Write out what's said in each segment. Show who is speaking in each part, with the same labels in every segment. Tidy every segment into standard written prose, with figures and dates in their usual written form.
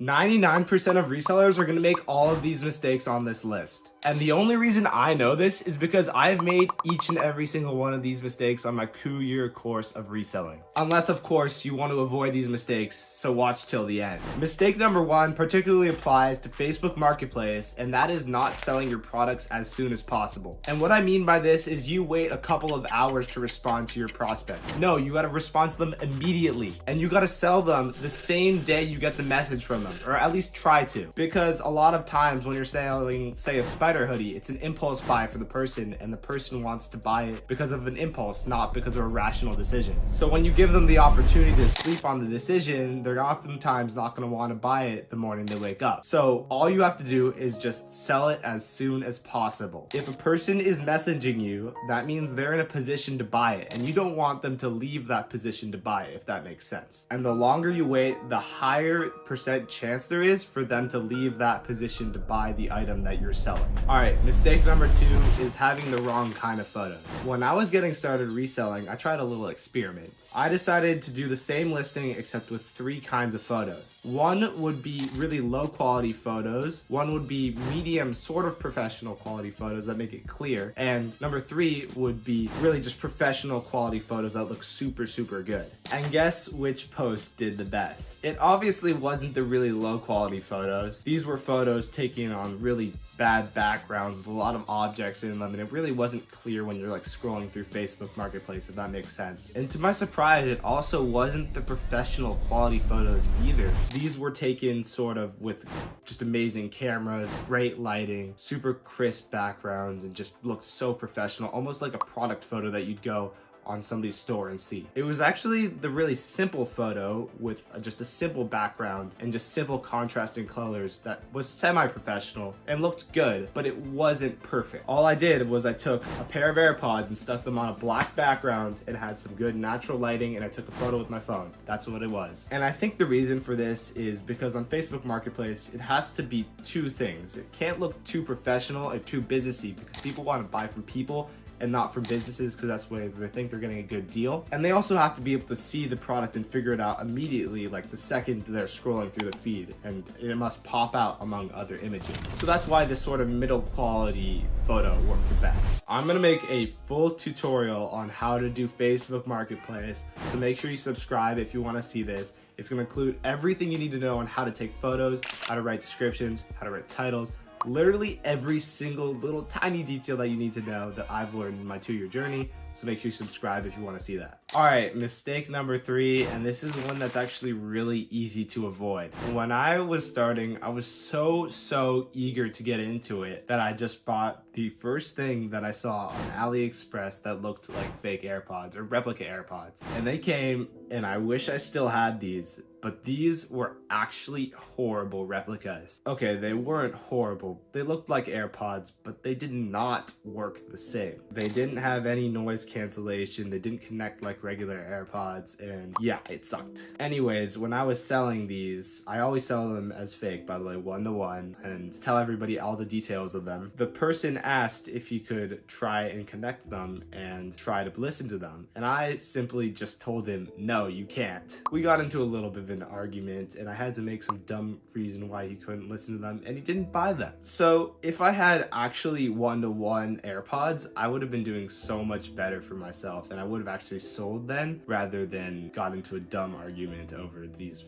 Speaker 1: 99% of resellers are going to make all of these mistakes on this list. And the only reason I know this is because I've made each and every single one of these mistakes on my 2-year course of reselling. Unless, of course, you want to avoid these mistakes, so watch till the end. Mistake number 1 particularly applies to Facebook Marketplace, and that is not selling your products as soon as possible. And what I mean by this is you wait a couple of hours to respond to your prospect. No, you got to respond to them immediately, and you got to sell them the same day you get the message from them, or at least try to. Because a lot of times when you're selling, say, a spider hoodie, it's an impulse buy for the person, and the person wants to buy it because of an impulse, not because of a rational decision. So when you give them the opportunity to sleep on the decision, they're oftentimes not going to want to buy it the morning they wake up. So all you have to do is just sell it as soon as possible. If a person is messaging you, that means they're in a position to buy it, and you don't want them to leave that position to buy it, if that makes sense. And the longer you wait, the higher percent chance there is for them to leave that position to buy the item that you're selling. All right, mistake number 2 is having the wrong kind of photos. When I was getting started reselling, I tried a little experiment. I decided to do the same listing except with 3 kinds of photos. One would be really low quality photos. One would be medium, sort of professional quality photos that make it clear. And number 3 would be really just professional quality photos that look super, super good. And guess which post did the best? It obviously wasn't the really low quality photos. These were photos taken on really bad backgrounds with a lot of objects in them, and it really wasn't clear when you're like scrolling through Facebook Marketplace, if that makes sense. And to my surprise, it also wasn't the professional quality photos either. These were taken sort of with just amazing cameras, great lighting, super crisp backgrounds, and just looked so professional, almost like a product photo that you'd go on somebody's store and see. It was actually the really simple photo with just a simple background and just simple contrasting colors that was semi-professional and looked good, but it wasn't perfect. All I did was I took a pair of AirPods and stuck them on a black background and had some good natural lighting, and I took a photo with my phone. That's what it was. And I think the reason for this is because on Facebook Marketplace, it has to be 2 things. It can't look too professional or too businessy because people want to buy from people and not from businesses, because that's where they think they're getting a good deal. And they also have to be able to see the product and figure it out immediately, like the second they're scrolling through the feed, and it must pop out among other images. So that's why this sort of middle quality photo worked the best. I'm gonna make a full tutorial on how to do Facebook Marketplace, so make sure you subscribe if you wanna see this. It's gonna include everything you need to know on how to take photos, how to write descriptions, how to write titles, literally every single little tiny detail that you need to know that I've learned in my 2-year journey. So make sure you subscribe if you want to see that. All right, mistake number 3, and this is one that's actually really easy to avoid. When I was starting, I was so eager to get into it that I just bought the first thing that I saw on AliExpress that looked like fake AirPods or replica AirPods. And they came, and I wish I still had these, but these were actually horrible replicas. Okay, they weren't horrible. They looked like AirPods, but they did not work the same. They didn't have any noise cancellation. They didn't connect like regular AirPods, and yeah, it sucked. Anyways, when I was selling these, I always sell them as fake, by the way, 1-to-1, and tell everybody all the details of them. The person asked if you could try and connect them and try to listen to them, and I simply just told him, no, you can't. We got into a little bit of an argument, and I had to make some dumb reason why he couldn't listen to them, and he didn't buy them. So if I had actually 1-to-1 AirPods, I would have been doing so much better for myself, and I would have actually sold then rather than got into a dumb argument over these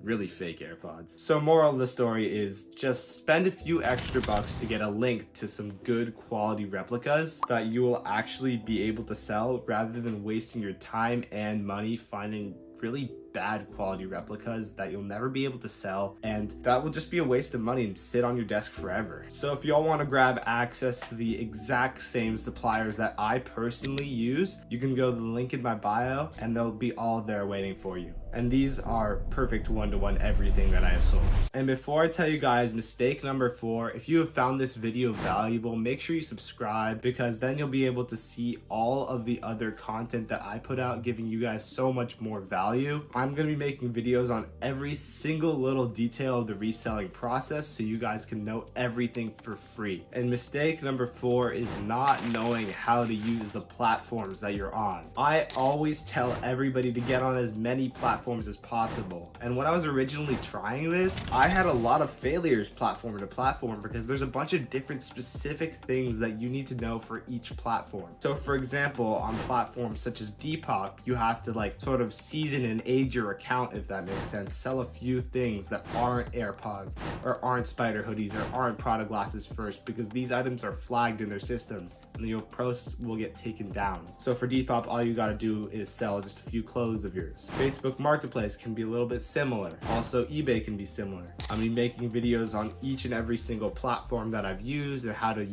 Speaker 1: really fake AirPods. So moral of the story is just spend a few extra bucks to get a link to some good quality replicas that you will actually be able to sell, rather than wasting your time and money finding really bad quality replicas that you'll never be able to sell, and that will just be a waste of money and sit on your desk forever. So if y'all want to grab access to the exact same suppliers that I personally use, you can go to the link in my bio and they'll be all there waiting for you. And these are perfect 1-to-1 everything that I have sold. And before I tell you guys mistake number 4, if you have found this video valuable, make sure you subscribe, because then you'll be able to see all of the other content that I put out, giving you guys so much more value. I'm gonna be making videos on every single little detail of the reselling process so you guys can know everything for free. And mistake number 4 is not knowing how to use the platforms that you're on. I always tell everybody to get on as many platforms as possible. And when I was originally trying this, I had a lot of failures platform to platform because there's a bunch of different specific things that you need to know for each platform. So for example, on platforms such as Depop, you have to like sort of season and age your account, if that makes sense. Sell a few things that aren't AirPods or aren't spider hoodies or aren't Prada glasses first, because these items are flagged in their systems and your posts will get taken down. So for Depop, all you gotta do is sell just a few clothes of yours. Facebook Marketplace can be a little bit similar. Also eBay can be similar. I'm gonna be making videos on each and every single platform that I've used and how to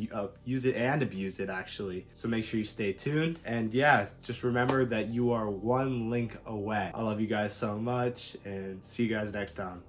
Speaker 1: use it and abuse it actually. So make sure you stay tuned. And yeah, just remember that you are one link away. I love you guys so much and see you guys next time.